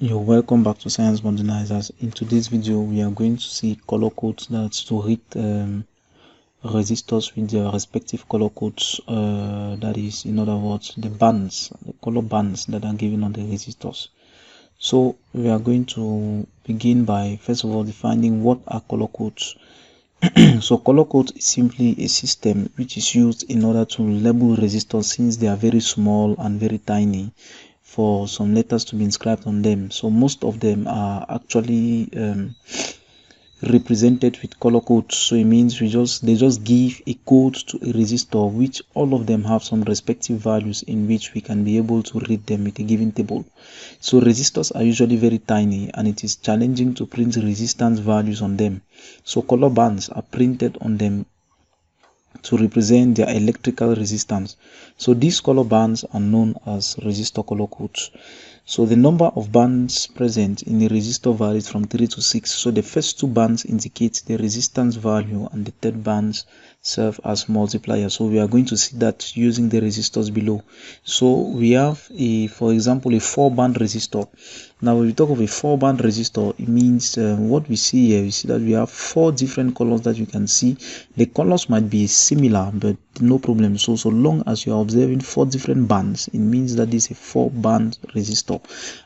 You're welcome back to Science Modernizers. In today's video, we are going to see color codes that's to read resistors with their respective color codes. That is, in other words, the color bands that are given on the resistors. So we are going to begin by first of all defining what are color codes. So color code is simply a system which is used in order to label resistors since they are very small and very tiny for some letters to be inscribed on them. So most of them are actually represented with color codes. So it means they just give a code to a resistor, which all of them have some respective values in which we can be able to read them with a given table. So resistors are usually very tiny and it is challenging to print resistance values on them. So color bands are printed on them to represent their electrical resistance. So these color bands are known as resistor color codes. So the number of bands present in a resistor varies from 3 to 6. So the first two bands indicate the resistance value and the third bands serve as multipliers. So we are going to see that using the resistors below. So we have for example, a 4-band resistor. Now when we talk of a 4-band resistor, it means what we see here, we see that we have 4 different colors that you can see. The colors might be similar, but no problem. So long as you are observing 4 different bands, it means that this is a 4-band resistor.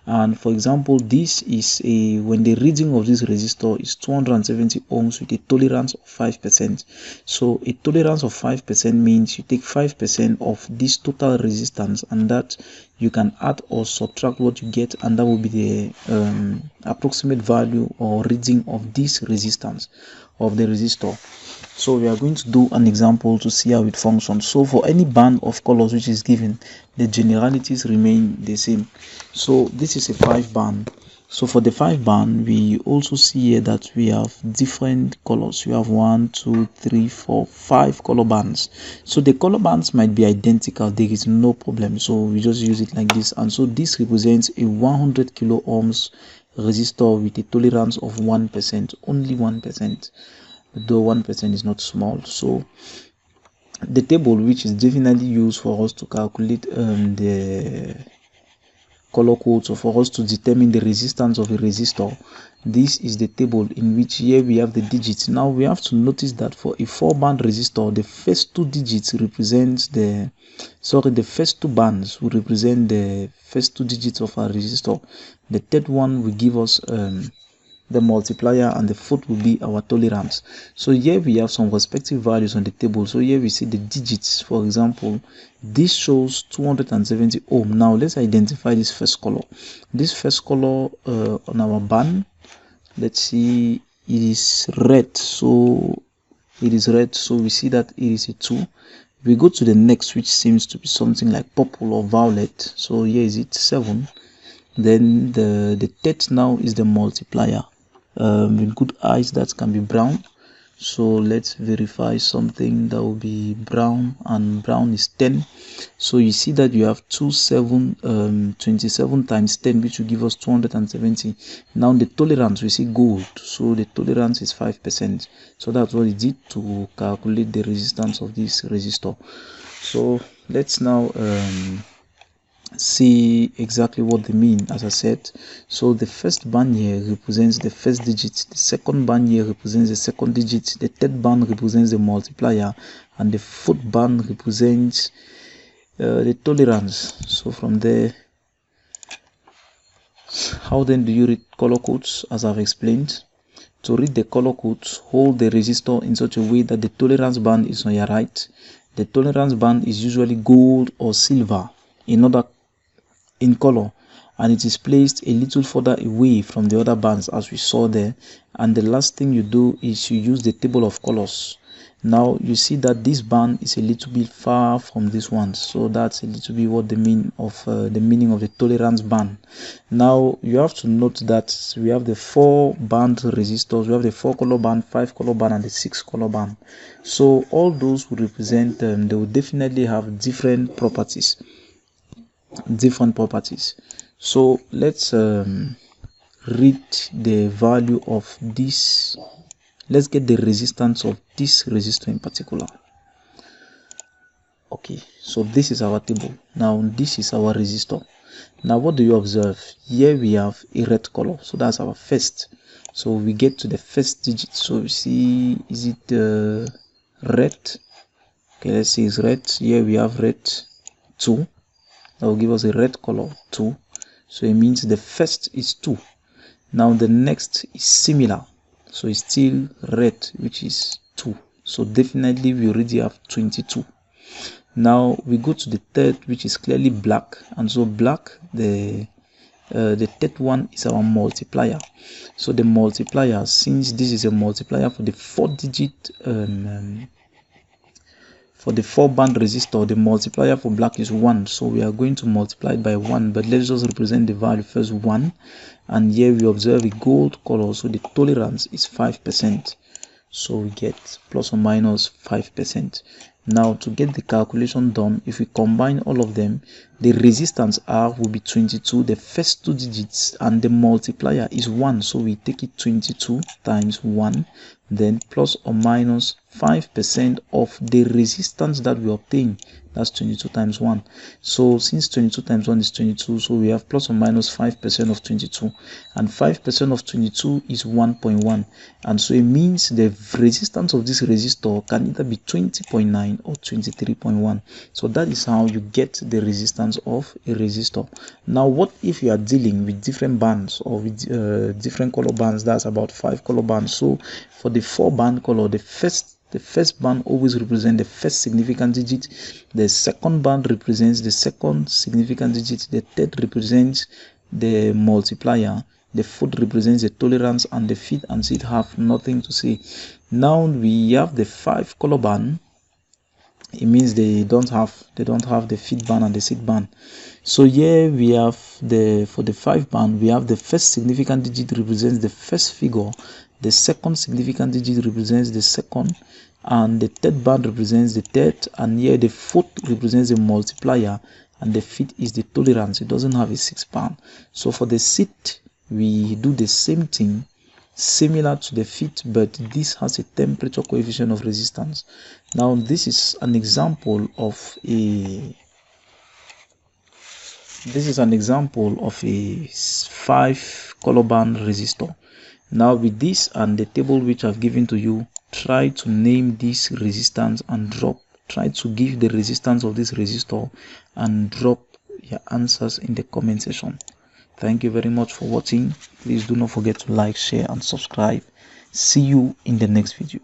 And for example, this is when the reading of this resistor is 270 ohms with a tolerance of 5%. So a tolerance of 5% means you take 5% of this total resistance, and that you can add or subtract what you get, and that will be the approximate value or reading of this resistance of the resistor. So we are going to do an example to see how it functions. So for any band of colors which is given, the generalities remain the same. So this is a 5-band. So for the 5-band, we also see here that we have different colors. We have 1, 2, 3, 4, 5 color bands. So the color bands might be identical. There is no problem. So we just use it like this. And so this represents a 100 kilo ohms resistor with a tolerance of 1%, only 1%. Though 1% is not small. So the table which is definitely used for us to calculate the color codes, or for us to determine the resistance of a resistor, this is the table in which here we have the digits. Now we have to notice that for a 4-band resistor, the first 2 digits represent the first 2 bands will represent the first 2 digits of our resistor. The third one will give us the multiplier, and the fourth will be our tolerance. So here we have some respective values on the table. So here we see the digits. For example, this shows 270 ohm. Now let's identify this first color. This first color on our band, let's see, it is red. So it is red, so we see that it is a 2. We go to the next, which seems to be something like purple or violet. So here is it 7. Then the third now is the multiplier. With good eyes, that can be brown. So let's verify something that will be brown, and brown is 10. So you see that you have 27 times 10, which will give us 270. Now the tolerance, we see gold, so the tolerance is 5%. So that's what it did to calculate the resistance of this resistor. So let's now see exactly what they mean. As I said, so the first band here represents the first digit, the second band here represents the second digit, the third band represents the multiplier, and the fourth band represents the tolerance. So from there, how then do you read color codes? As I've explained, to read the color codes, hold the resistor in such a way that the tolerance band is on your right. The tolerance band is usually gold or silver in color, and it is placed a little further away from the other bands as we saw there. And the last thing you do is you use the table of colors. Now you see that this band is a little bit far from this one, so that's a little bit what the meaning of the tolerance band. Now you have to note that we have the 4-band resistors. We have the 4 color band, 5 color band, and the 6 color band. So all those will represent they will definitely have different properties. So let's read the value of this. Let's get the resistance of this resistor in particular. Okay, so this is our table. Now this is our resistor. Now what do you observe? Here we have a red color, so that's our first. So we get to the first digit, so we see, is it red? Okay, let's see, it's red. Here we have red 2. That will give us a red color 2, so it means the first is 2. Now the next is similar, so it's still red, which is 2, so definitely we already have 22. Now we go to the third, which is clearly black, and so black, the third one is our multiplier. So the multiplier, since this is a multiplier for the 4-digit for the 4-band resistor, the multiplier for black is 1, so we are going to multiply it by 1, but let's just represent the value first, 1, and here we observe a gold color, so the tolerance is 5%, so we get plus or minus 5%. Now to get the calculation done, if we combine all of them, the resistance R will be 22, the first 2 digits, and the multiplier is 1, so we take it 22 times 1, then plus or minus 5% of the resistance that we obtain. That's 22 times 1. So since 22 times 1 is 22, so we have plus or minus 5% of 22, and 5% of 22 is 1.1, and so it means the resistance of this resistor can either be 20.9 or 23.1. so that is how you get the resistance of a resistor. Now what if you are dealing with different bands, or with different color bands? That's about 5 color bands. So for the 4-band color, the first band always represents the first significant digit, the second band represents the second significant digit, the third represents the multiplier, the fourth represents the tolerance, and the fifth and sixth have nothing to say. Now we have the 5 color band. It means they don't have the fifth band and the sixth band. So here we have for the 5 band, we have the first significant digit represents the first figure, the second significant digit represents the second, and the third band represents the third, and here the fourth represents the multiplier, and the fifth is the tolerance. It doesn't have a 6th band. So for the sixth, we do the same thing, similar to the fifth, but this has a temperature coefficient of resistance. Now this is an example of a 5 color band resistor. Now with this and the table which I've given to you, try to name this resistance and try to give the resistance of this resistor and drop your answers in the comment section. Thank you very much for watching. Please do not forget to like, share and subscribe. See you in the next video.